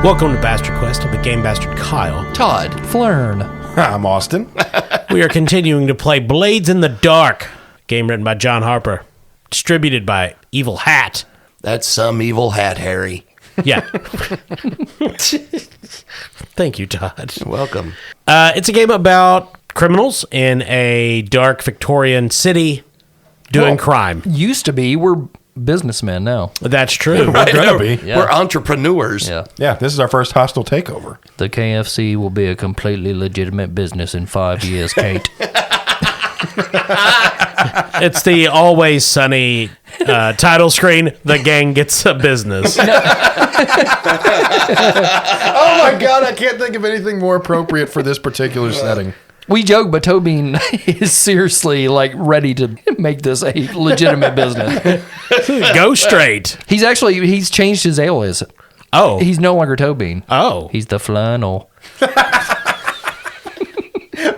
Welcome to Bastard Quest. I'm the Game Bastard Kyle. Todd. Flern. I'm Austin. We are continuing to play Blades in the Dark, game written by John Harper, distributed by Evil Hat. That's some evil hat, Harry. Yeah. Thank you, Todd. You're welcome. It's a game about criminals in a dark Victorian city doing crime. Used to be. We're businessmen now. That's true. We're gonna be. Yeah. We're entrepreneurs. Yeah. Yeah, this is our first hostile takeover. The KFC will be a completely legitimate business in 5 years, Kate. It's the Always Sunny title screen. The gang gets a business. Oh my god, I can't think of anything more appropriate for this particular setting. We joke, but Tobin is seriously ready to make this a legitimate business. Go straight. He's changed his alias. Oh. He's no longer Tobin. Oh. He's the flannel.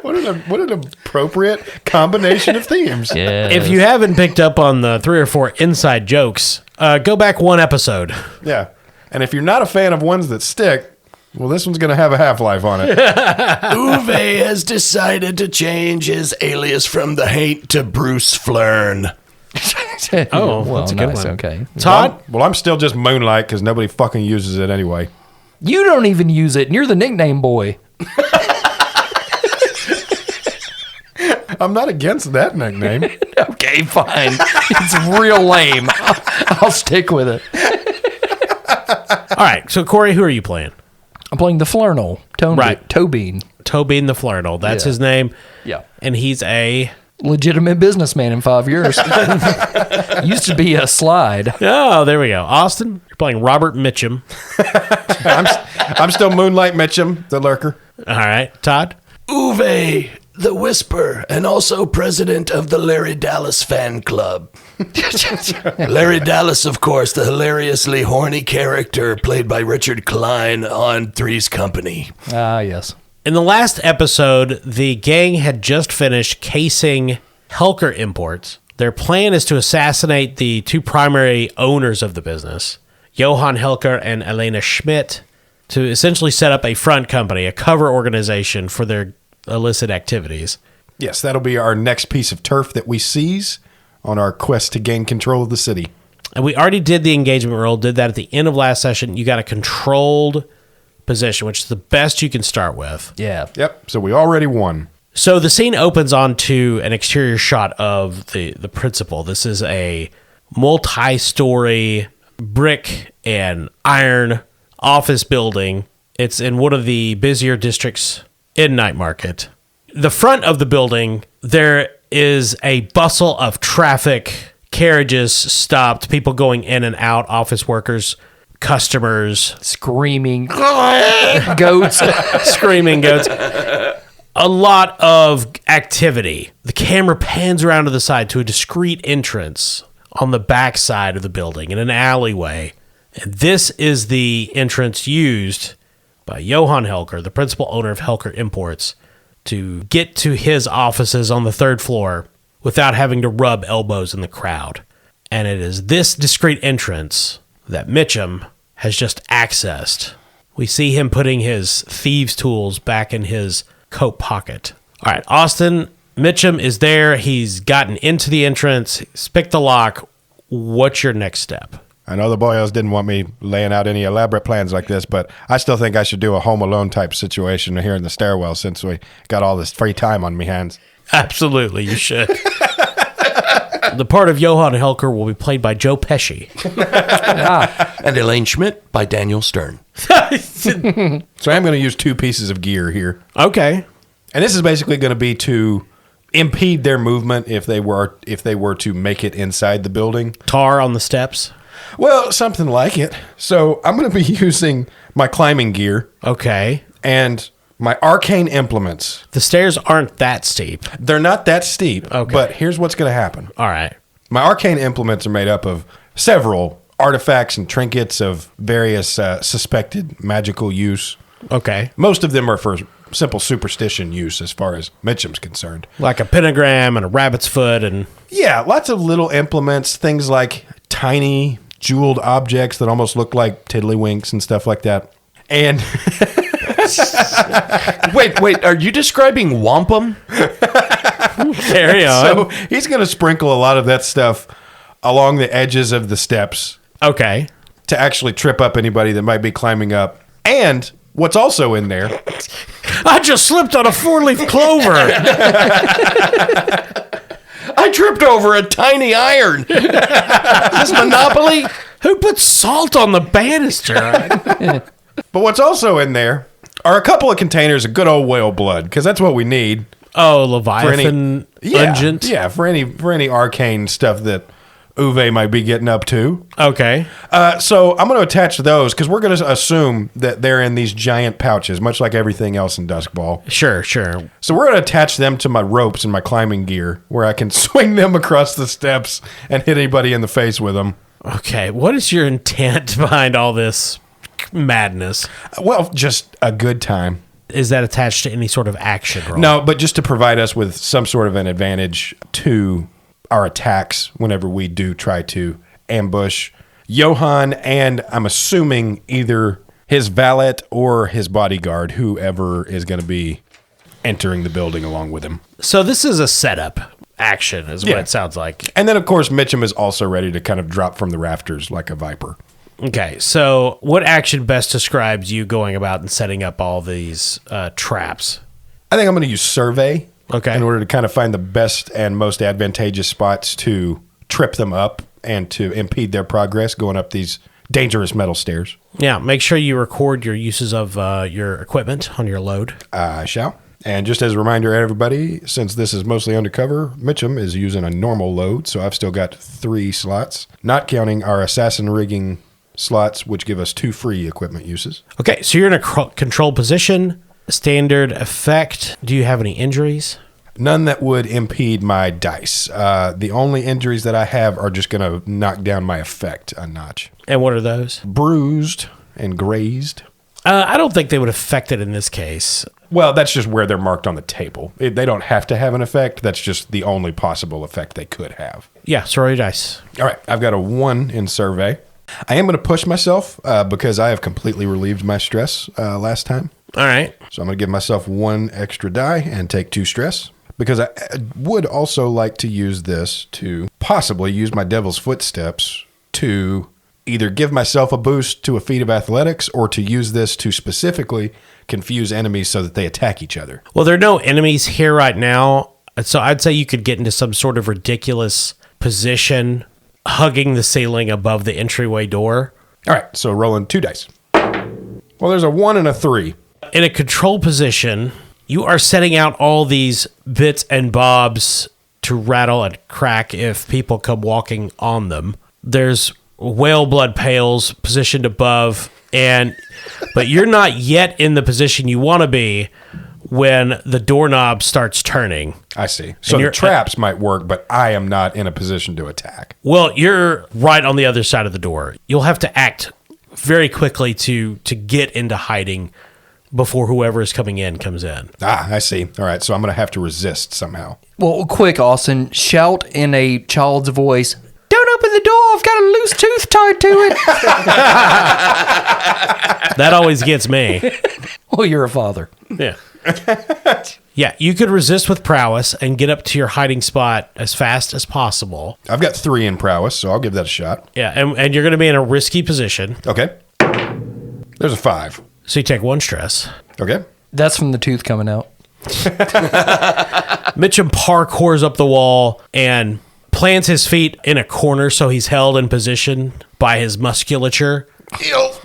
What an appropriate combination of themes. Yeah. If you haven't picked up on the 3 or 4 inside jokes, go back one episode. Yeah. And if you're not a fan of ones that stick, well, this one's going to have a half-life on it. Uwe has decided to change his alias from the Haint to Bruce Flern. Oh, well, that's a good nice. one. Okay. Todd? I'm still just Moonlight because nobody fucking uses it anyway. You don't even use it, and you're the nickname boy. I'm not against that nickname. Okay, fine. It's real lame. I'll stick with it. All right. So, Corey, who are you playing? I'm playing the Flernal. Right. Tobin. Tobin the Flernal. That's Yeah. his name. Yeah. And he's a... Legitimate businessman in 5 years. Used to be a slide. Oh, there we go. Austin, you're playing Robert Mitchum. I'm still Moonlight Mitchum, the lurker. All right. Todd? Uwe, the Whisper, and also president of the Larry Dallas fan club. Larry Dallas, of course, the hilariously horny character played by Richard Klein on Three's Company. Ah, yes. In the last episode, the gang had just finished casing Helker Imports. Their plan is to assassinate the 2 primary owners of the business, Johann Helker and Elena Schmidt, to essentially set up a front company, a cover organization for their illicit activities. Yes, that'll be our next piece of turf that we seize on our quest to gain control of the city. And we already did the engagement roll, did that at the end of last session. You got a controlled position, which is the best you can start with. Yeah. Yep, so we already won. So the scene opens onto an exterior shot of the principal. This is a multi-story brick and iron office building. It's in one of the busier districts in Night Market. The front of the building, there is a bustle of traffic, carriages stopped, people going in and out, office workers, customers, Screaming goats. screaming goats. A lot of activity. The camera pans around to the side to a discreet entrance on the back side of the building in an alleyway. And this is the entrance used by Johann Helker, the principal owner of Helker Imports, to get to his offices on the 3rd floor without having to rub elbows in the crowd. And it is this discreet entrance that Mitchum has just accessed. We see him putting his thieves' tools back in his coat pocket. All right, Austin, Mitchum is there. He's gotten into the entrance. He's picked the lock. What's your next step? I know the boyos didn't want me laying out any elaborate plans like this, but I still think I should do a Home Alone type situation here in the stairwell since we got all this free time on me hands. Absolutely, you should. The part of Johann Helker will be played by Joe Pesci. And Elaine Schmidt by Daniel Stern. So I'm going to use 2 pieces of gear here. Okay. And this is basically going to be to impede their movement if they were to make it inside the building. Tar on the steps. Well, something like it. So I'm going to be using my climbing gear Okay. and my arcane implements. The stairs aren't that steep. They're not that steep, Okay. but here's what's going to happen. All right. My arcane implements are made up of several artifacts and trinkets of various suspected magical use. Okay. Most of them are for simple superstition use as far as Mitchum's concerned. Like a pentagram and a rabbit's foot and... Yeah, lots of little implements, things like tiny jeweled objects that almost look like tiddlywinks and stuff like that. And Wait, are you describing wampum? Carry on. so he's going to sprinkle a lot of that stuff along the edges of the steps Okay. to actually trip up anybody that might be climbing up. And what's also in there, I just slipped on a 4-leaf clover. I tripped over a tiny iron. Is this Monopoly? Who put salt on the banister? but what's also in there are a couple of containers of good old whale blood, because that's what we need. Oh, Leviathan Ungent. Yeah, for any arcane stuff that Uwe might be getting up to. Okay. So I'm going to attach those because we're going to assume that they're in these giant pouches, much like everything else in Duskball. Sure. So we're going to attach them to my ropes and my climbing gear where I can swing them across the steps and hit anybody in the face with them. Okay. What is your intent behind all this madness? Well, just a good time. Is that attached to any sort of action roll? No, but just to provide us with some sort of an advantage to our attacks whenever we do try to ambush Johann, and I'm assuming either his valet or his bodyguard, whoever is going to be entering the building along with him. So this is a setup action, is what it sounds like. And then, of course, Mitchum is also ready to kind of drop from the rafters like a viper. Okay, so what action best describes you going about and setting up all these traps? I think I'm going to use survey. Okay. In order to kind of find the best and most advantageous spots to trip them up and to impede their progress going up these dangerous metal stairs. Yeah, make sure you record your uses of your equipment on your load. I shall. And just as a reminder, everybody, since this is mostly undercover, Mitchum is using a normal load, so I've still got 3 slots, not counting our assassin rigging slots, which give us 2 free equipment uses. Okay, so you're in a control position. Standard effect. Do you have any injuries? None that would impede my dice. The only injuries that I have are just going to knock down my effect a notch. And what are those? Bruised and grazed. I don't think they would affect it in this case. Well, that's just where they're marked on the table. They don't have to have an effect. That's just the only possible effect they could have. Yeah, so roll your dice. All right, I've got a 1 in survey. I am going to push myself because I have completely relieved my stress last time. All right. So I'm going to give myself 1 extra die and take 2 stress. Because I would also like to use this to possibly use my Devil's Footsteps to either give myself a boost to a feat of athletics or to use this to specifically confuse enemies so that they attack each other. Well, there are no enemies here right now, so I'd say you could get into some sort of ridiculous position hugging the ceiling above the entryway door. All right, so rolling 2 dice. Well, there's a 1 and a 3. In a control position, you are setting out all these bits and bobs to rattle and crack if people come walking on them. There's whale blood pails positioned above, but you're not yet in the position you want to be when the doorknob starts turning. I see. So the traps might work, but I am not in a position to attack. Well, you're right on the other side of the door. You'll have to act very quickly to get into hiding before whoever is coming in comes in. Ah, I see. All right, so I'm going to have to resist somehow. Well, quick, Austin, shout in a child's voice, "Don't open the door, I've got a loose tooth tied to it." That always gets me. Well, you're a father. Yeah. Yeah, you could resist with prowess and get up to your hiding spot as fast as possible. I've got 3 in prowess, so I'll give that a shot. Yeah, and you're going to be in a risky position. Okay. There's a 5. So you take 1 stress. Okay. That's from the tooth coming out. Mitchum parkours up the wall and plants his feet in a corner so he's held in position by his musculature.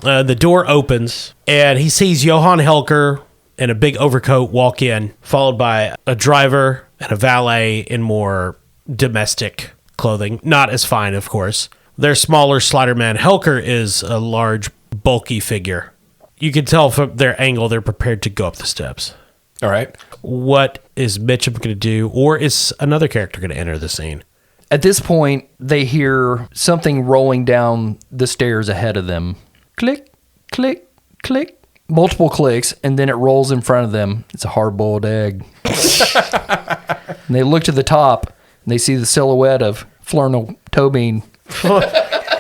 The door opens, and he sees Johann Helker in a big overcoat walk in, followed by a driver and a valet in more domestic clothing. Not as fine, of course. Their smaller slider man, Helker, is a large, bulky figure. You can tell from their angle they're prepared to go up the steps. All right. What is Mitchum going to do, or is another character going to enter the scene? At this point, they hear something rolling down the stairs ahead of them. Click, click, click. Multiple clicks, and then it rolls in front of them. It's a hard-boiled egg. And they look to the top, and they see the silhouette of Flernal Tobean.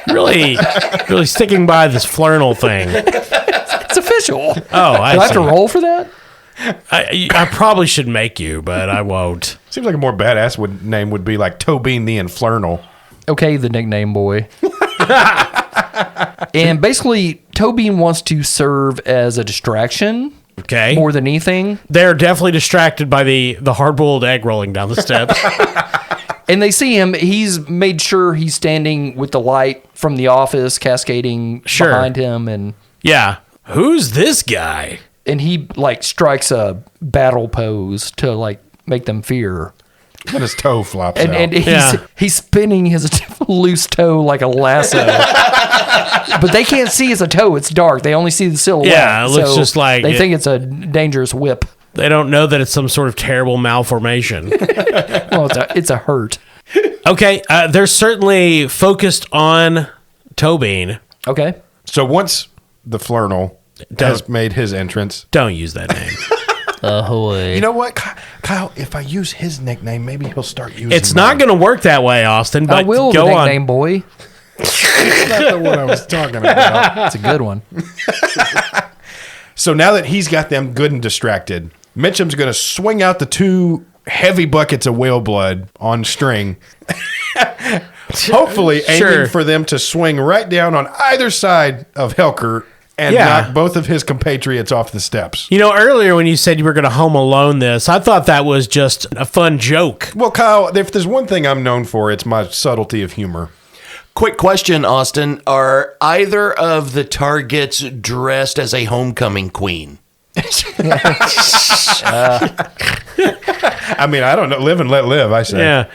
Really sticking by this flernal thing. It's official. Oh, I Do I have to see. roll for that? I probably should make you, but I won't. Seems like a more badass name would be like Tobin the Infernal. Okay, the nickname boy. And basically, Tobin wants to serve as a distraction Okay. more than anything. They're definitely distracted by the hard-boiled egg rolling down the steps. And they see him. He's made sure he's standing with the light from the office cascading Sure. behind him. And Yeah. Who's this guy? he, like, strikes a battle pose to, like, make them fear. And his toe flops And, out. and Yeah. he's spinning his loose toe like a lasso. But they can't see it's a toe. It's dark. They only see the silhouette. Yeah, it looks just like they it- think it's a dangerous whip. They don't know that it's some sort of terrible malformation. Well, it's a hurt. Okay, they're certainly focused on Tobin. Okay. So once the Flernal has Don't- made his entrance, Don't use that name. Ahoy. you know what, Kyle? If I use his nickname, maybe he'll start using. It's not going to work that way, Austin. But I will, go the on. nickname boy. That's not what I was talking about. It's a good one. So now that he's got them good and distracted, Mitchum's going to swing out the 2 heavy buckets of whale blood on string. Hopefully Sure. aiming for them to swing right down on either side of Helker and Yeah. knock both of his compatriots off the steps. You know, earlier when you said you were going to Home Alone this, I thought that was just a fun joke. Well, Kyle, if there's one thing I'm known for, it's my subtlety of humor. Quick question, Austin. Are either of the targets dressed as a homecoming queen? I mean, I don't know. Live and let live, I say. Yeah.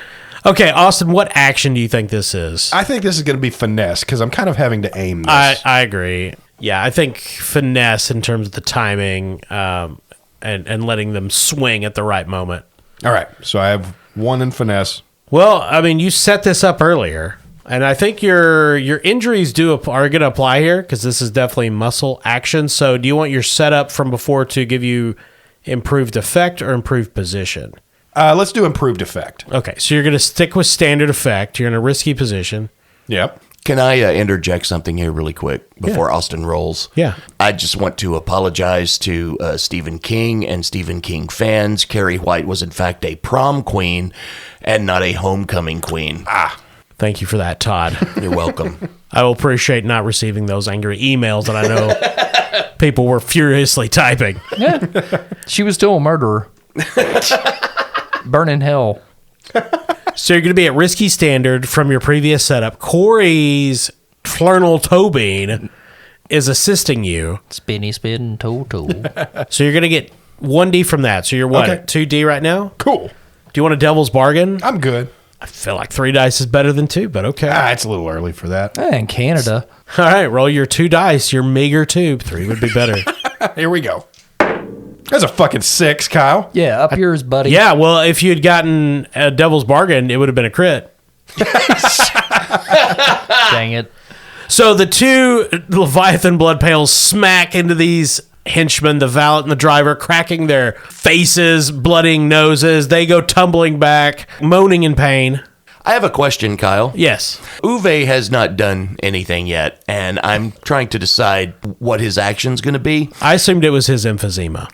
Okay, Austin, what action do you think this is? I think this is going to be finesse because I'm kind of having to aim this. I agree. Yeah, I think finesse in terms of the timing and letting them swing at the right moment. All right. So I have 1 in finesse. Well, I mean, you set this up earlier, and I think your injuries are going to apply here because this is definitely muscle action. So, do you want your setup from before to give you improved effect or improved position? Let's do improved effect. Okay, so you're going to stick with standard effect. You're in a risky position. Yep. Can I interject something here really quick before Austin rolls? Yeah. I just want to apologize to Stephen King and Stephen King fans. Carrie White was, in fact, a prom queen and not a homecoming queen. Thank you for that, Todd. You're welcome. I will appreciate not receiving those angry emails that I know people were furiously typing. She was still a murderer. Burn in hell. So you're going to be at risky standard from your previous setup. Corey's Flernal Tobin is assisting you. Spinny spin toe. So you're going to get 1D from that. So you're what, Okay. at 2D right now? Cool. Do you want a devil's bargain? I'm good. I feel like 3 dice is better than 2, but okay. It's a little early for that. In Canada. All right, roll your 2 dice, your meager tube. 3 would be better. Here we go. That's a fucking 6, Kyle. Yeah, up yours, buddy. Yeah, well, if you had gotten a devil's bargain, it would have been a crit. Dang it. So the 2 Leviathan blood pails smack into these henchmen, the valet and the driver, cracking their faces, blooding noses. They go tumbling back, moaning in pain. I have a question, Kyle. Yes. Uwe has not done anything yet, and I'm trying to decide what his action's going to be. I assumed it was his emphysema.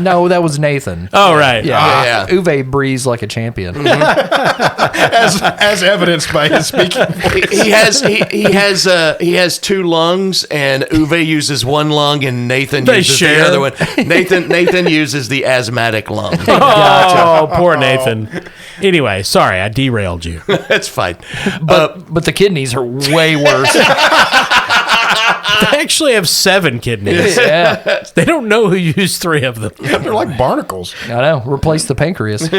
No, that was Nathan. Oh, right. Yeah. Uwe breathes like a champion. As evidenced by his speaking voice. He has 2 lungs, and Uwe uses 1 lung, and Nathan They uses share. the other one. Nathan uses the asthmatic lung. Oh, poor Nathan. Anyway, sorry, I derailed you. That's fine. But the kidneys are way worse. They actually have 7 kidneys. Yeah, They don't know who used 3 of them. They're like barnacles. I know. Replace the pancreas.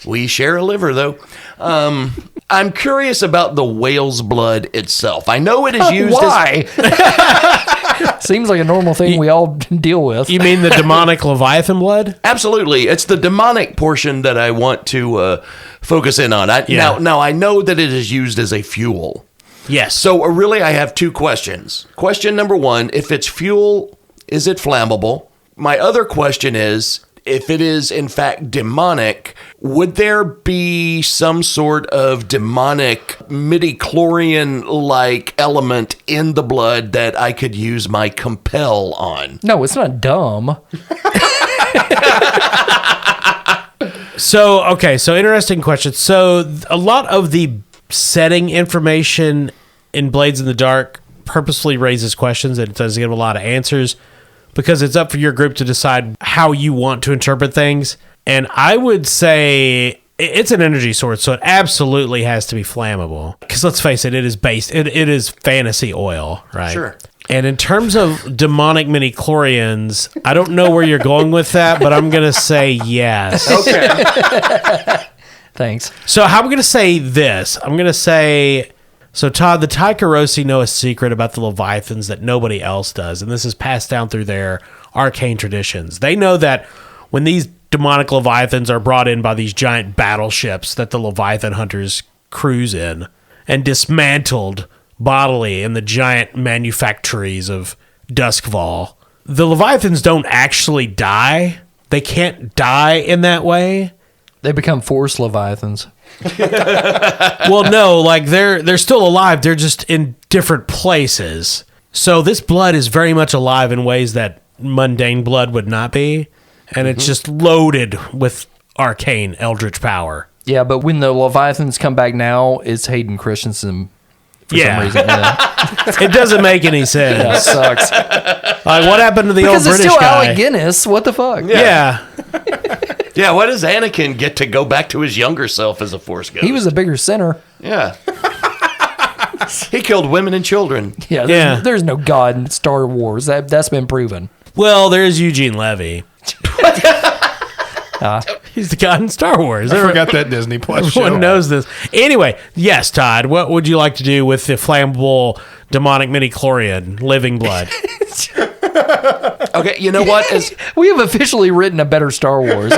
We share a liver, though. I'm curious about the whale's blood itself. I know it is used Why? Seems like a normal thing we all deal with. You mean the demonic Leviathan blood? Absolutely. It's the demonic portion that I want to focus in on. Now, I know that it is used as a fuel. Yes. So really, I have 2 questions. Question number 1, if it's fuel, is it flammable? My other question is if it is in fact demonic, would there be some sort of demonic midichlorian-like element in the blood that I could use my compel on? No, it's not dumb. So interesting question. So a lot of the setting information in Blades in the Dark purposefully raises questions and it doesn't give a lot of answers because it's up for your group to decide how you want to interpret things. And I would say it's an energy source, so it absolutely has to be flammable. Because let's face it, it is fantasy oil, right? Sure. And in terms of demonic midi-chlorians, I don't know where you're going with that, but I'm going to say yes. Okay. Thanks. So how I'm going to say this. I'm going to say, so Todd, the Taikarosi know a secret about the Leviathans that nobody else does, and this is passed down through their arcane traditions. They know that when these demonic Leviathans are brought in by these giant battleships that the Leviathan hunters cruise in and dismantled bodily in the giant manufactories of Duskval, the Leviathans don't actually die. They can't die in that way. They become force Leviathans. Well, no, like they're still alive. They're just in different places. So this blood is very much alive in ways that mundane blood would not be. And it's just loaded with arcane eldritch power. Yeah, but when the Leviathans come back now, it's Hayden Christensen for some reason. Yeah. It doesn't make any sense. That sucks. Like, what happened to the Because old it's British still guy? Alec Guinness. What the fuck? Yeah. Yeah, why does Anakin get to go back to his younger self as a Force ghost? He was a bigger sinner. Yeah. He killed women and children. Yeah, there's no God in Star Wars. That's been proven. Well, there's Eugene Levy. He's the god in Star Wars. I forgot that Disney Plus show. Everyone knows this. Anyway, yes, Todd, what would you like to do with the flammable demonic midi-chlorian living blood? Okay, you know what? We have officially written a better Star Wars.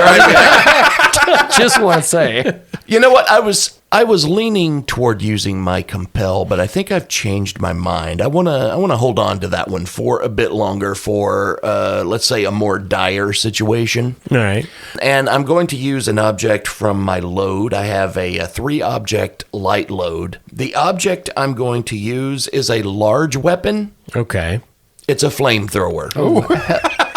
Just want to say. You know what? I was leaning toward using my compel, but I think I've changed my mind. I wanna hold on to that one for a bit longer for let's say a more dire situation. All right. And I'm going to use an object from my load. I have a 3-object light load. The object I'm going to use is a large weapon. Okay. It's a flamethrower.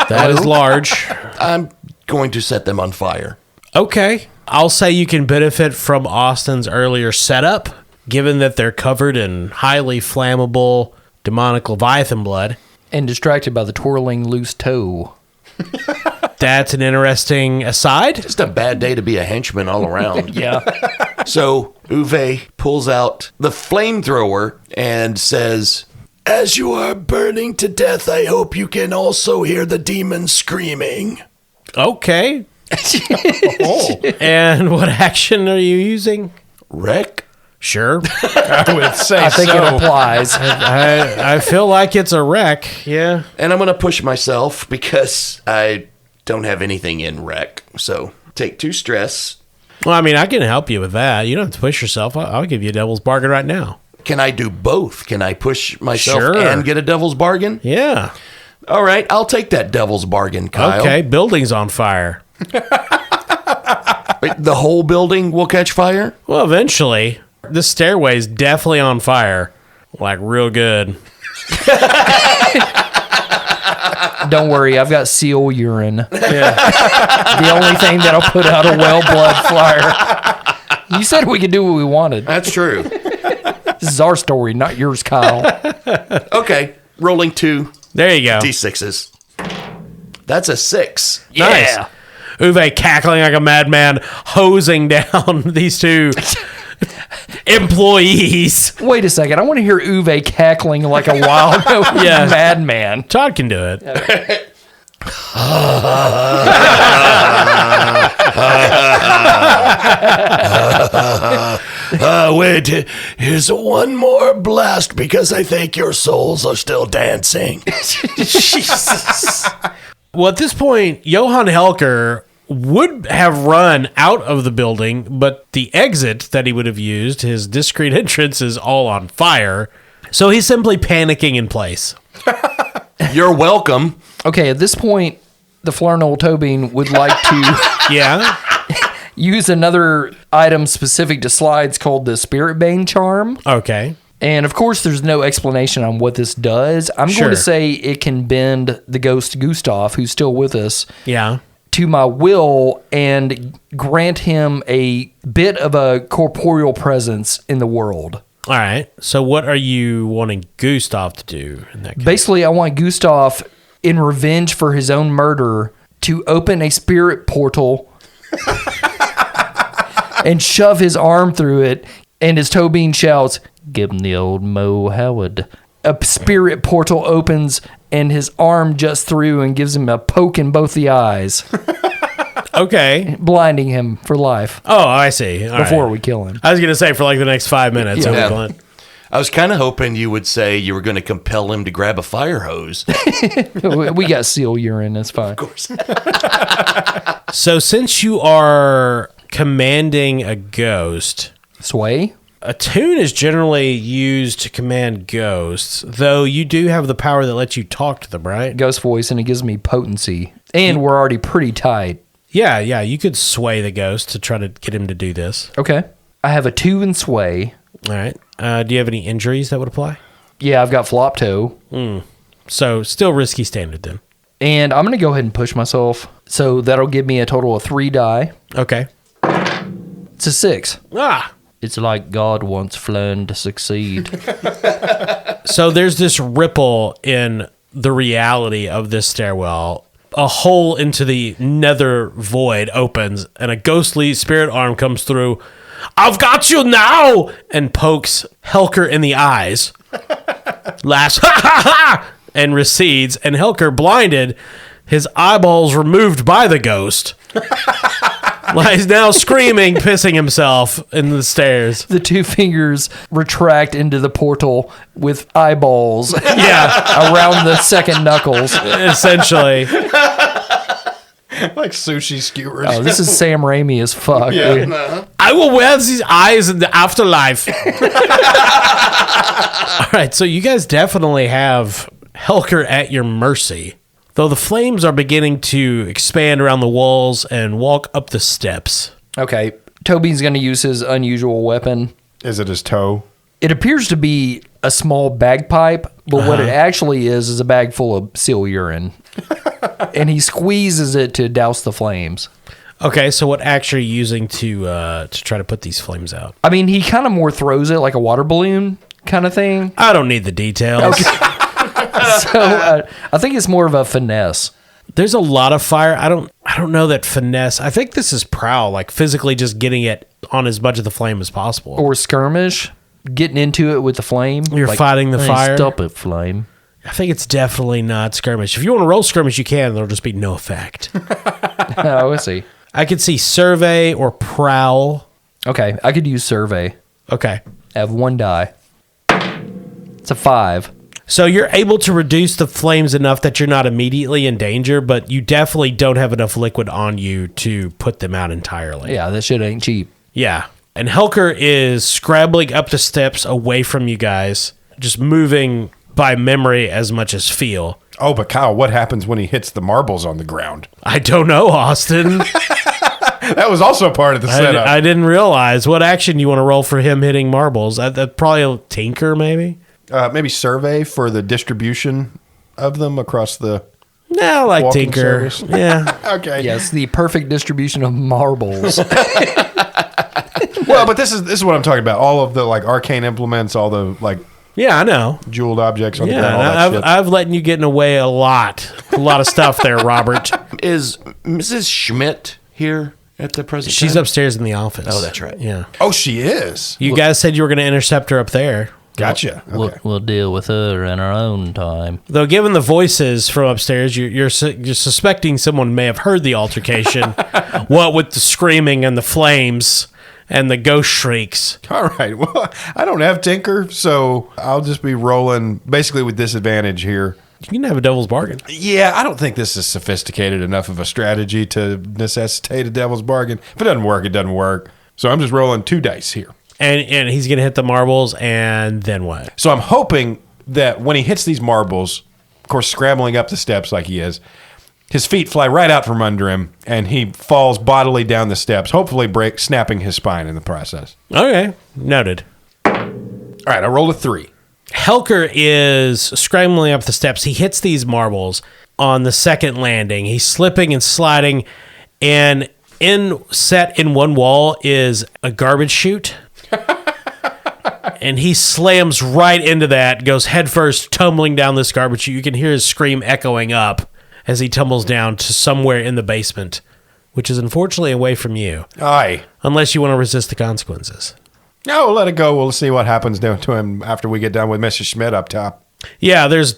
That is large. I'm going to set them on fire. Okay. I'll say you can benefit from Austin's earlier setup, given that they're covered in highly flammable demonic Leviathan blood. And distracted by the twirling loose toe. That's an interesting aside. Just a bad day to be a henchman all around. Yeah. So Uwe pulls out the flamethrower and says, "As you are burning to death, I hope you can also hear the demons screaming." Okay. And what action are you using? Wreck? Sure. I would say I think it applies. I feel like it's a wreck. Yeah. And I'm going to push myself because I don't have anything in wreck. So take 2 stress. Well, I mean, I can help you with that. You don't have to push yourself. I'll give you a devil's bargain right now. Can I do both? Can I push myself Sure. and get a devil's bargain? Yeah. All right, I'll take that devil's bargain, Kyle. Okay. Building's on fire. Wait, the whole building will catch fire? Well, eventually. This stairway's definitely on fire. Like, real good. Don't worry, I've got seal urine. Yeah. The only thing that'll put out a well blood fire. You said we could do what we wanted. That's true. This is our story, not yours, Kyle. Okay, rolling 2 There you go. D6s. That's a 6. Nice. Uwe cackling like a madman, hosing down these 2 employees. Wait a second. I want to hear Uwe cackling like a wild madman. Todd can do it. Wait, here's one more blast because I think your souls are still dancing. Jesus. Well, at this point, Johann Helker would have run out of the building, but the exit that he would have used, his discreet entrance, is all on fire. So he's simply panicking in place. You're welcome. Okay, at this point, the Flurnal Tobin would like to Yeah. use another item specific to slides called the Spirit Bane Charm. Okay. And of course, there's no explanation on what this does. I'm Sure. going to say it can bend the ghost Gustav, who's still with us, Yeah. to my will and grant him a bit of a corporeal presence in the world. All right. So what are you wanting Gustav to do in that case? Basically, I want Gustav, in revenge for his own murder, to open a spirit portal and shove his arm through it. And as Tobin shouts, "Give him the old Mo Howard." A spirit portal opens and his arm juts through and gives him a poke in both the eyes, Okay. blinding him for life Oh, I see. All before right. we kill him. I was going to say for like the next 5 minutes. Yeah. he'll be Yeah. blind. I was kind of hoping you would say you were going to compel him to grab a fire hose. We got seal urine. That's fine. So since you are commanding a ghost, Sway? a tune is generally used to command ghosts, though you do have the power that lets you talk to them, right? Ghost voice, and it gives me potency. And we're already pretty tight. Yeah, you could sway the ghost to try to get him to do this. Okay. I have a 2 in sway. All right. Do you have any injuries that would apply? Yeah, I've got flop toe. So still risky standard then. And I'm going to go ahead and push myself. So that'll give me a total of 3 die. Okay. It's a 6. Ah. It's like God wants Flern to succeed. So there's this ripple in the reality of this stairwell. A hole into the nether void opens, and a ghostly spirit arm comes through. "I've got you now!" and pokes Helker in the eyes. Laughs, "Ha ha ha!" and recedes, and Helker, blinded, his eyeballs removed by the ghost, lies now screaming, pissing himself in the stairs. The 2 fingers retract into the portal with eyeballs Yeah, around the second knuckles. essentially. Like sushi skewers. Oh, this is Sam Raimi as fuck. dude. I will wear these eyes in the afterlife. All right, so you guys definitely have Helker at your mercy. Though the flames are beginning to expand around the walls and walk up the steps. Okay. Toby's going to use his unusual weapon. Is it his toe? It appears to be a small bagpipe, but what it actually is a bag full of seal urine. And he squeezes it to douse the flames. Okay, so what action are you using to try to put these flames out? I mean, he kind of more throws it like a water balloon kind of thing. I don't need the details. So I think it's more of a finesse. There's a lot of fire. I don't know that finesse. I think this is prowl, like physically just getting it on as much of the flame as possible. Or skirmish, getting into it with the flame. You're fighting the "Hey, fire." Stop it, flame. I think it's definitely not skirmish. If you want to roll skirmish, you can. There'll just be no effect. Oh, I see. I could see survey or prowl. Okay, I could use survey. Okay. I have 1 die. It's a 5. So you're able to reduce the flames enough that you're not immediately in danger, but you definitely don't have enough liquid on you to put them out entirely. Yeah, that shit ain't cheap. Yeah. And Helker is scrabbling up the steps away from you guys, just moving by memory as much as feel. Oh, but Kyle, what happens when he hits the marbles on the ground? I don't know, Austin. That was also part of the setup. I didn't realize. What action you want to roll for him hitting marbles? Probably a tinker, maybe? Maybe survey for the distribution of them across the... No, like Walking tinker. service. Yeah. Okay. Yes, the perfect distribution of marbles. Well, but this is what I'm talking about. All of the like arcane implements, all the like Yeah, I know. jeweled objects on the Yeah, ground, all that shit. I've letting you get away a lot of stuff there, Robert. Is Mrs. Schmidt here at the present She's time? upstairs in the office. Oh, that's right. Yeah. Oh, she is. You guys said you were going to intercept her up there. Gotcha. Okay. We'll deal with her in our own time. Though, given the voices from upstairs, you're suspecting someone may have heard the altercation. What with the screaming and the flames and the ghost shrieks. All right. Well, I don't have Tinker, so I'll just be rolling basically with disadvantage here. You can have a devil's bargain. Yeah, I don't think this is sophisticated enough of a strategy to necessitate a devil's bargain. If it doesn't work, it doesn't work. So I'm just rolling 2 dice here. And he's going to hit the marbles, and then what? So I'm hoping that when he hits these marbles, of course, scrambling up the steps like he is, His feet fly right out from under him, and he falls bodily down the steps, hopefully snapping his spine in the process. Okay, noted. All right, I rolled a 3. Helker is scrambling up the steps. He hits these marbles on the second landing. He's slipping and sliding, and set in one wall is a garbage chute. And he slams right into that, goes headfirst, tumbling down this garbage chute. You can hear his scream echoing up as he tumbles down to somewhere in the basement, which is unfortunately away from you. Aye. Unless you want to resist the consequences. No, we'll let it go. We'll see what happens to him after we get done with Mrs. Schmidt up top. Yeah, there's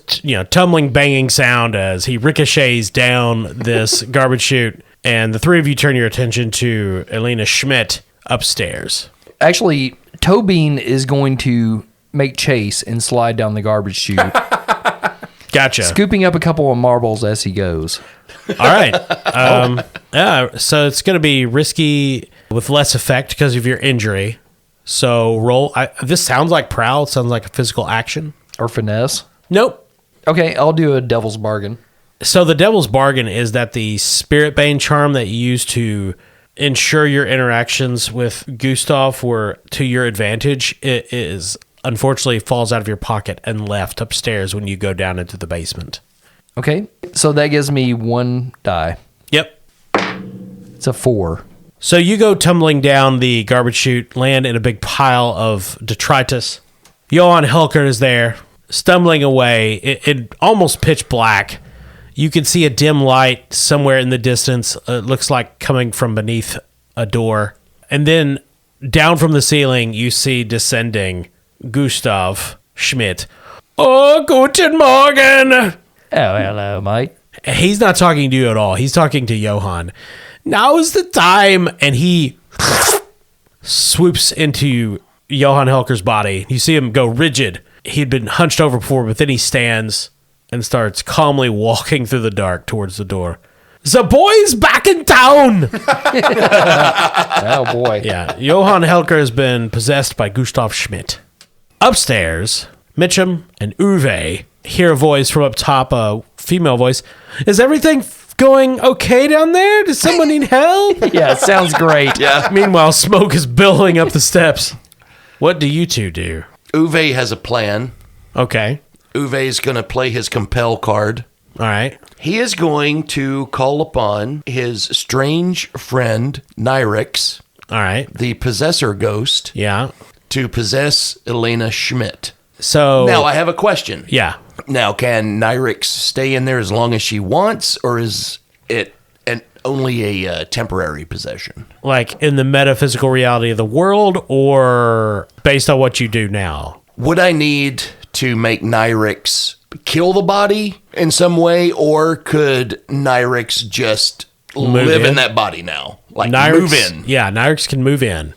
tumbling, banging sound as he ricochets down this garbage chute, and the three of you turn your attention to Elena Schmidt upstairs. Actually, Tobin is going to make chase and slide down the garbage chute, Gotcha. scooping up a couple of marbles as he goes. All right. Yeah, so it's going to be risky with less effect because of your injury. So roll. This sounds like prowl. It sounds like a physical action. Or finesse. Nope. Okay, I'll do a devil's bargain. So the devil's bargain is that the Spirit Bane charm that you use to ensure your interactions with Gustav were to your advantage, it is unfortunately falls out of your pocket and left upstairs when you go down into the basement. Okay, so that gives me 1 die. Yep. It's a 4. So you go tumbling down the garbage chute, land in a big pile of detritus. Johann Helker is there, stumbling away in almost pitch black. You can see a dim light somewhere in the distance. It looks like coming from beneath a door. And then down from the ceiling, you see descending Gustav Schmidt. Oh, guten Morgen! Oh, hello, mate. He's not talking to you at all. He's talking to Johann. Now's the time. And he swoops into Johann Helker's body. You see him go rigid. He'd been hunched over before, but then he stands and starts calmly walking through the dark towards the door. The boy's back in town! Oh, boy. Yeah, Johann Helker has been possessed by Gustav Schmidt. Upstairs, Mitchum and Uwe hear a voice from up top, a female voice. Is everything going okay down there? Does someone need help? Yeah, it sounds great. Yeah. Meanwhile, smoke is billowing up the steps. What do you two do? Uwe has a plan. Okay. Uwe's going to play his compel card. All right. He is going to call upon his strange friend, Nyrix, All right. the possessor ghost, Yeah. to possess Elena Schmidt. So Now, I have a question. yeah. Now, can Nyrix stay in there as long as she wants, or is it only a temporary possession? Like in the metaphysical reality of the world, or based on what you do now? Would I need to make Nyrix kill the body in some way, or could Nyrix just live in that body now? Like move in? Yeah, Nyrix can move in,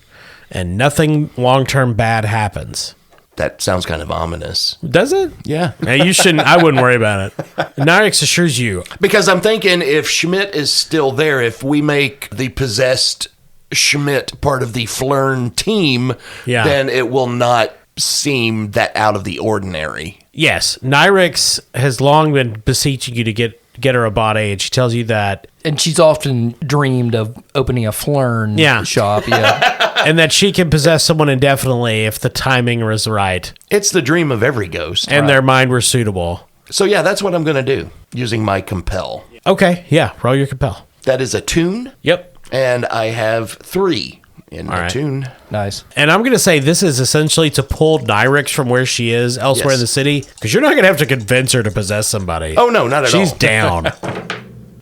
and nothing long-term bad happens. That sounds kind of ominous. Does it? Yeah. Now, you shouldn't. I wouldn't worry about it. Nyrix assures you. Because I'm thinking if Schmidt is still there, if we make the possessed Schmidt part of the Flern team, Yeah. then it will not seem that out of the ordinary. Yes, Nyrix has long been beseeching you to get her a body, and she tells you that, And she's often dreamed of opening a Flern shop. Yeah. and that she can possess someone indefinitely if the timing is right It's the dream of every ghost. and their mind were suitable. So yeah, that's what I'm going to do using my compel. Okay, yeah, roll your compel. That is a tune, Yep. and I have 3 in my right. tune. Nice. And I'm going to say this is essentially to pull Nyrix from where she is elsewhere Yes. in the city, because you're not going to have to convince her to possess somebody. Oh, no, not at She's all. down.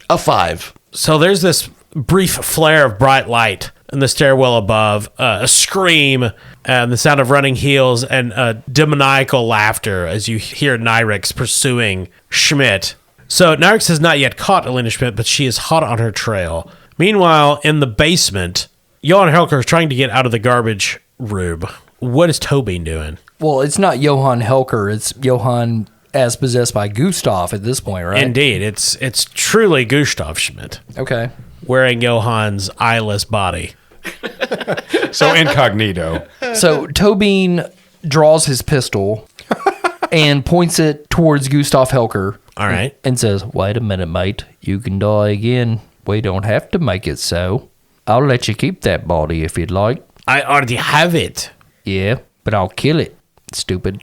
A 5. So there's this brief flare of bright light in the stairwell above, a scream, and the sound of running heels, and demoniacal laughter as you hear Nyrix pursuing Schmidt. So Nyrix has not yet caught Elena Schmidt, but she is hot on her trail. Meanwhile, in the basement, Johann Helker is trying to get out of the garbage room. What is Tobin doing? Well, it's not Johann Helker. It's Johann as possessed by Gustav at this point, right? Indeed, it's truly Gustav Schmidt Okay. wearing Johann's eyeless body. So incognito. So Tobin draws his pistol and points it towards Gustav Helker. All right. And says, wait a minute, mate. You can die again. We don't have to make it so. I'll let you keep that body if you'd like. I already have it. Yeah, but I'll kill it, stupid.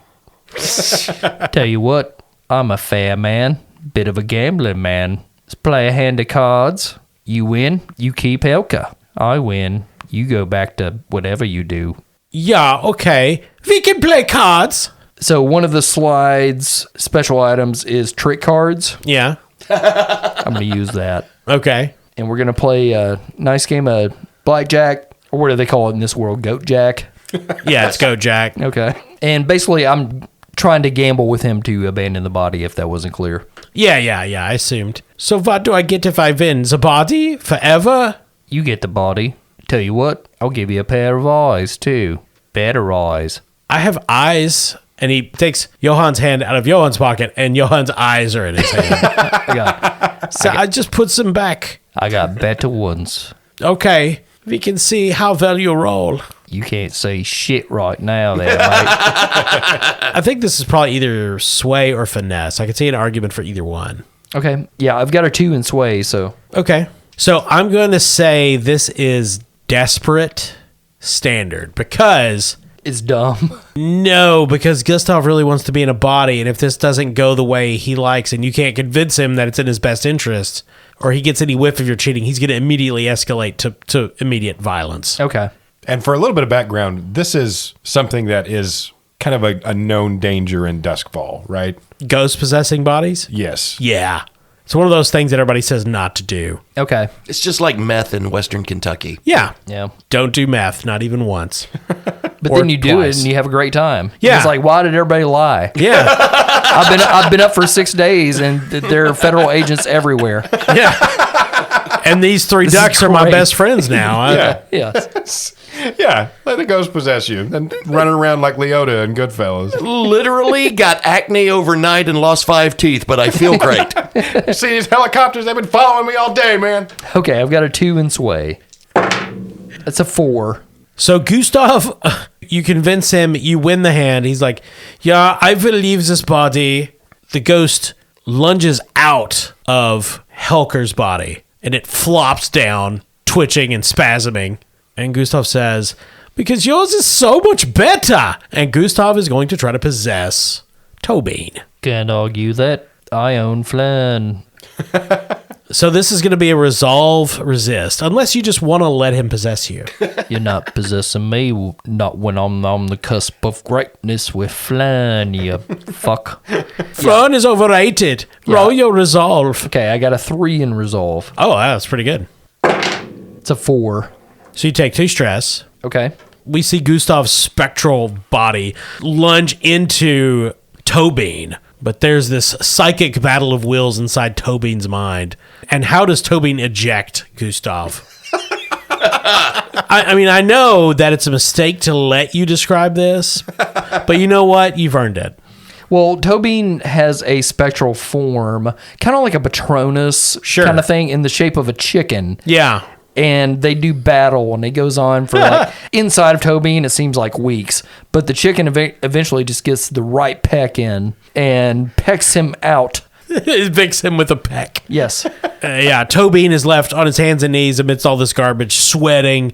Tell you what, I'm a fair man. Bit of a gambling man. Let's play a hand of cards. You win, you keep Helka. I win, you go back to whatever you do. Yeah, okay. We can play cards. So one of the slides special items is trick cards. Yeah. I'm going to use that. Okay. And we're going to play a nice game of blackjack, or what do they call it in this world? Goat jack? Yeah, it's go, Jack. Okay. And basically, I'm trying to gamble with him to abandon the body, if that wasn't clear. Yeah, I assumed. So what do I get if I win? The body? Forever? You get the body. Tell you what, I'll give you a pair of eyes, too. Better eyes. I have eyes. And he takes Johan's hand out of Johan's pocket, and Johan's eyes are in his hand. So I just puts them back. I got better ones. Okay, we can see how well you roll. You can't see shit right now there, mate. I think this is probably either sway or finesse. I could see an argument for either one. Okay, yeah, I've got a 2 in sway, so... Okay, so I'm going to say this is desperate standard because... It's dumb. No, because Gustav really wants to be in a body, and if this doesn't go the way he likes and you can't convince him that it's in his best interest, or he gets any whiff of your cheating, he's going to immediately escalate to immediate violence. Okay. And for a little bit of background, this is something that is kind of a known danger in Duskfall, right? Ghost possessing bodies? Yes. Yeah. It's one of those things that everybody says not to do. Okay. It's just like meth in Western Kentucky. Yeah. Yeah. Don't do meth, not even once. But Or then you do twice. it and you have a great time. Yeah. It's like, why did everybody lie? Yeah. I've been up for 6 days and there are federal agents everywhere. Yeah. And these three This is ducks are my great. best friends now. Yeah. Yes. Yeah. Let the ghost possess you and running around like Leota and Goodfellas. Literally got acne overnight and lost 5 teeth, but I feel great. See these helicopters? They've been following me all day, man. Okay, I've got a 2 in sway. That's a 4. So Gustav, you convince him, you win the hand. He's like, yeah, I will leave this body. The ghost lunges out of Helker's body, and it flops down, twitching and spasming. And Gustav says, because yours is so much better. And Gustav is going to try to possess Tobin. Can't argue that. I own Flan. So this is going to be a resolve resist, unless you just want to let him possess you. You're not possessing me, not when I'm on the cusp of greatness with Flan, you fuck. Flan is overrated. Roll your resolve. Okay, I got a 3 in resolve. Oh, that's pretty good. It's a 4. So you take 2 stress. Okay. We see Gustav's spectral body lunge into Tobin, but there's this psychic battle of wills inside Tobin's mind. And how does Tobin eject Gustav? I mean, I know that it's a mistake to let you describe this, but you know what? You've earned it. Well, Tobin has a spectral form, kind of like a Patronus Sure. kind of thing, in the shape of a chicken. Yeah. And they do battle, and it goes on for like inside of Tobin, it seems like weeks. But the chicken eventually just gets the right peck in and pecks him out. It picks him with a peck. Yes. Yeah, Tobin is left on his hands and knees amidst all this garbage, sweating,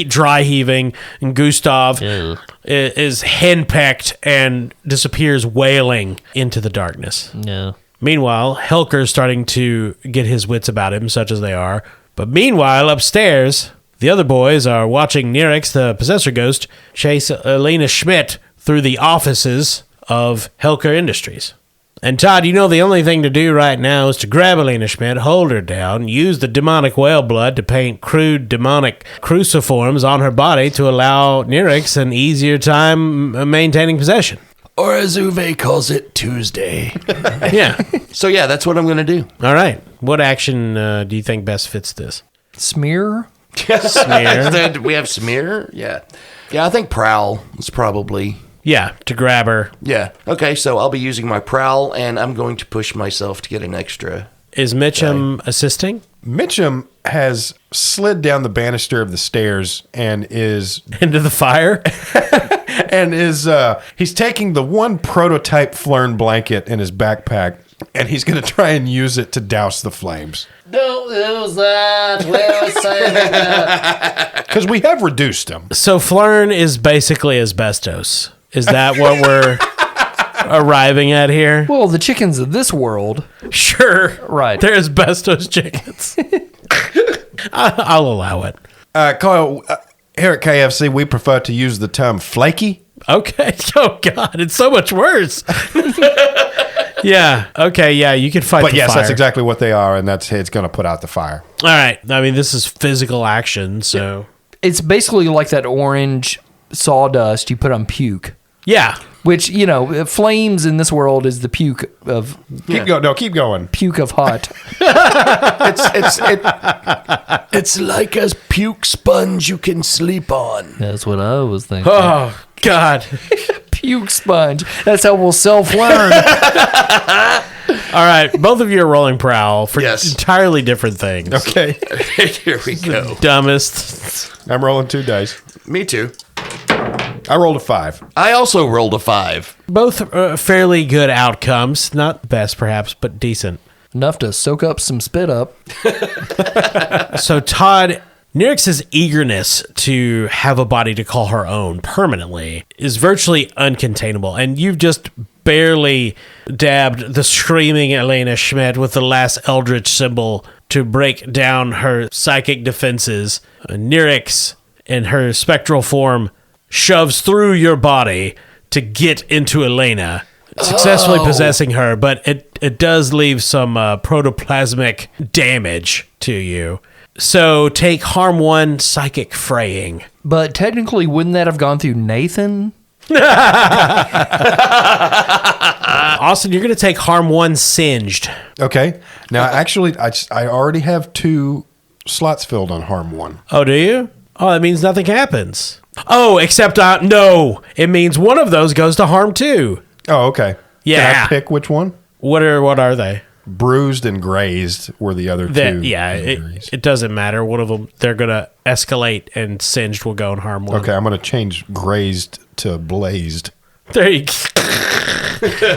dry heaving, and Gustav is henpecked and disappears wailing into the darkness. No. Meanwhile, Helker's starting to get his wits about him, such as they are. But meanwhile, upstairs, the other boys are watching Nirix, the possessor ghost, chase Elena Schmidt through the offices of Helker Industries. And Todd, you know the only thing to do right now is to grab Elena Schmidt, hold her down, use the demonic whale blood to paint crude demonic cruciforms on her body to allow Nirix an easier time maintaining possession. Or as Uwe calls it, Tuesday. Yeah. So yeah, that's what I'm going to do. All right. What action do you think best fits this? Smear? Smear. We have smear? Yeah. Yeah, I think prowl is probably... Yeah, to grab her. Yeah. Okay, so I'll be using my prowl, and I'm going to push myself to get an extra... Is Mitchum assisting? Mitchum has slid down the banister of the stairs and is Into the fire? he's taking the one prototype Flern blanket in his backpack and he's going to try and use it to douse the flames. Don't use that. We're saving that. Because we have reduced them. So Flern is basically asbestos. Is that what we're arriving at here? Well, the chickens of this world. Sure. Right. They're asbestos chickens. I'll allow it. Kyle, here at KFC, we prefer to use the term flaky. Okay. Oh, God. It's so much worse. Yeah. Okay. Yeah. You can fight But the yes, fire. that's exactly what they are, and it's going to put out the fire. All right. I mean, this is physical action, so... It's basically like that orange sawdust you put on puke. Yeah. Which, flames in this world is the puke of Keep going. No, keep going. puke of hot. It's like a puke sponge you can sleep on. That's what I was thinking. Oh, God. Puke sponge. That's how we'll self-learn. All right. Both of you are rolling prowl for Yes. entirely different things. Okay. Here we go. Dumbest. I'm rolling 2 dice. Me too. I rolled a 5. I also rolled a 5. Both fairly good outcomes. Not best, perhaps, but decent. Enough to soak up some spit up. So, Todd, Nyrix's eagerness to have a body to call her own permanently is virtually uncontainable, and you've just barely dabbed the screaming Elena Schmidt with the last eldritch symbol to break down her psychic defenses. Nyrix, in her spectral form, shoves through your body to get into Elena, successfully possessing her, but it does leave some protoplasmic damage to you. So take harm 1 psychic fraying. But technically, wouldn't that have gone through Nathan? Austin, you're going to take harm 1 singed. Okay. Now, actually, I already have 2 slots filled on harm 1. Oh, do you? Oh, that means nothing happens. Oh, except no. It means one of those goes to harm 2. Oh, okay. Yeah. Can I pick which one? What are they? Bruised and grazed were the other 2. Yeah, injuries. it doesn't matter. One of them, they're going to escalate, and singed will go and harm 1. Okay, I'm going to change grazed to blazed. There you go.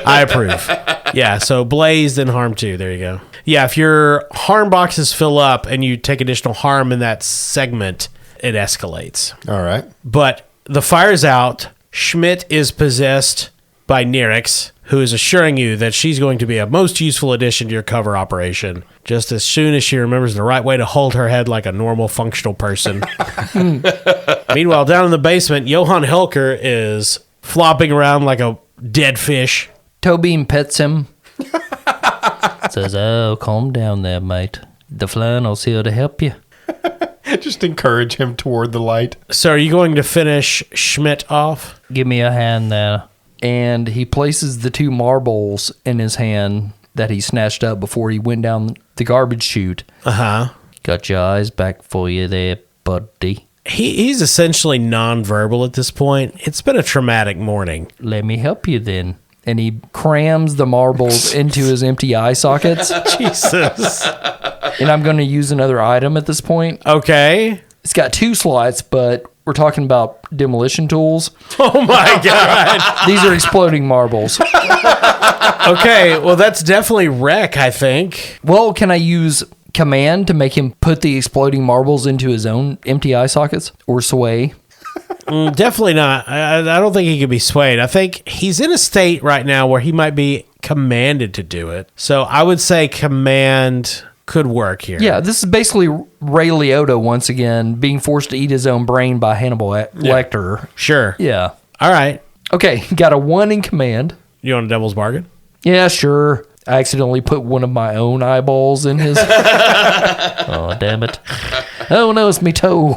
I approve. Yeah, so blazed and harm 2. There you go. Yeah, if your harm boxes fill up and you take additional harm in that segment, it escalates. All right. But the fire's out. Schmidt is possessed by Nyrix, who is assuring you that she's going to be a most useful addition to your cover operation, just as soon as she remembers the right way to hold her head like a normal functional person. Meanwhile, down in the basement, Johann Helker is flopping around like a dead fish. Tobin pets him. Says, "Oh, calm down there, mate. The flannel's here to help you." Just encourage him toward the light. So are you going to finish Schmidt off? Give me a hand there. And he places the 2 marbles in his hand that he snatched up before he went down the garbage chute. Uh-huh. Got your eyes back for you there, buddy. He's essentially nonverbal at this point. It's been a traumatic morning. Let me help you then. And he crams the marbles into his empty eye sockets. Jesus. And I'm going to use another item at this point. Okay. It's got 2 slots, but we're talking about demolition tools. Oh, my God. These are exploding marbles. Okay, well, that's definitely wreck, I think. Well, can I use command to make him put the exploding marbles into his own empty eye sockets? Or sway? Definitely not. I don't think he can be swayed. I think he's in a state right now where he might be commanded to do it. So I would say command could work here. Yeah, this is basically Ray Liotta once again being forced to eat his own brain by Hannibal Lecter. Sure. Yeah. All right. Okay, got a 1 in command. You want a devil's bargain? Yeah, sure. I accidentally put one of my own eyeballs in his. Oh, damn it. Oh, no, it's me toe.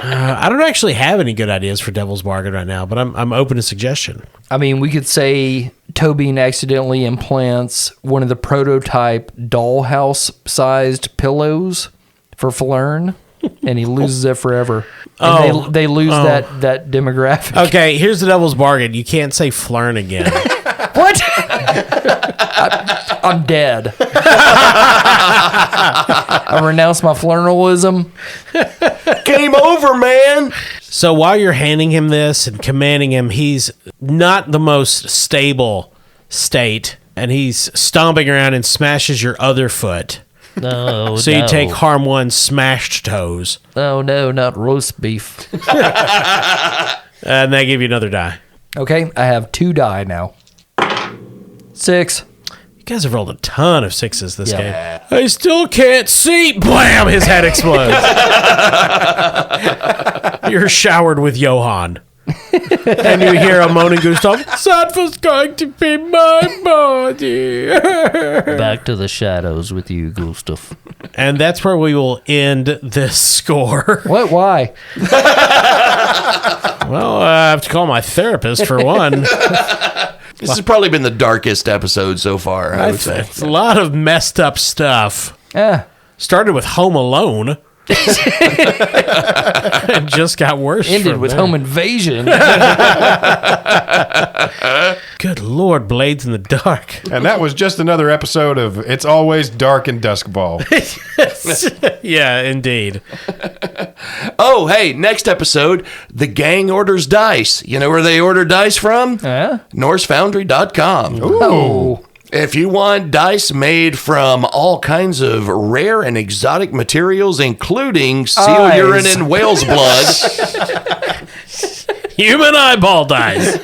I don't actually have any good ideas for devil's bargain right now, but I'm open to suggestion. I mean, we could say Tobin accidentally implants one of the prototype dollhouse-sized pillows for Flern, and he loses it forever. And they lose that demographic. Okay, here's the devil's bargain. You can't say Flern again. What? I'm dead. I renounce my flernalism. Game over, man. So while you're handing him this and commanding him, he's not the most stable state, and he's stomping around and smashes your other foot. No, So you take harm 1 smashed toes, Oh, no, not roast beef. and they give you another die. Okay, I have 2 die now. 6. You guys have rolled a ton of 6s this Yeah. game. I still can't see. Blam! His head explodes. You're showered with Johann. And you hear a moaning Gustav. That was going to be my body. Back to the shadows with you, Gustav. And that's where we will end this score. What? Why? Well, I have to call my therapist for one. This has probably been the darkest episode so far, I would say. It's a lot of messed up stuff. Eh. Started with Home Alone. It just got worse. Ended from with there. home invasion. Good Lord, Blades in the Dark. And that was just another episode of It's Always Dark in Duskball. Yeah, indeed. Oh, hey, next episode, the gang orders dice. You know where they order dice from? NorseFoundry.com. Oh. If you want dice made from all kinds of rare and exotic materials, including seal Eyes. urine and whale's blood, Human eyeball dice.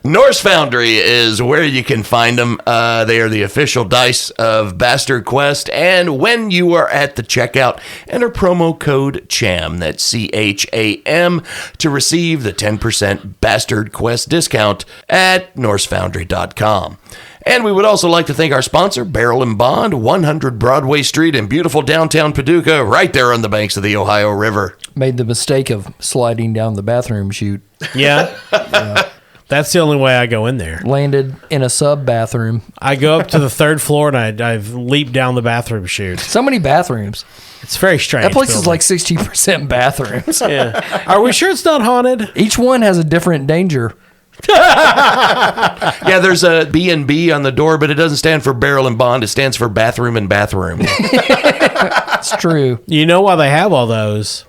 Norse Foundry is where you can find them. They are the official dice of Bastard Quest. And when you are at the checkout, enter promo code CHAM, that's CHAM, to receive the 10% Bastard Quest discount at NorseFoundry.com. And we would also like to thank our sponsor, Barrel and Bond, 100 Broadway Street in beautiful downtown Paducah, right there on the banks of the Ohio River. Made the mistake of sliding down the bathroom chute. Yeah. That's the only way I go in there. Landed in a sub bathroom. I go up to the 3rd floor and I've leaped down the bathroom chute. So many bathrooms. It's very strange. That place is building. like 60% bathrooms. Yeah. Are we sure it's not haunted? Each one has a different danger. Yeah, there's a B&B on the door, but it doesn't stand for Barrel and Bond. It stands for bathroom and bathroom. It's true. You know why they have all those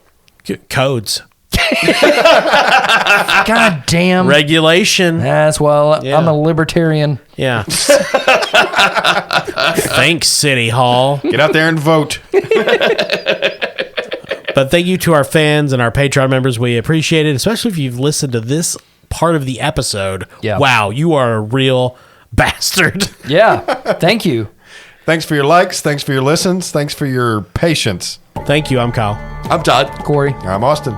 codes? God damn. Regulation. That's why Yeah. I'm a libertarian. Yeah. Thanks, City Hall. Get out there and vote. But thank you to our fans and our Patreon members. We appreciate it, especially if you've listened to this part of the episode. Yeah. Wow, you are a real bastard. Yeah. Thank you. Thanks for your likes. Thanks for your listens. Thanks for your patience. Thank you. I'm Kyle. I'm Todd. Corey. I'm Austin.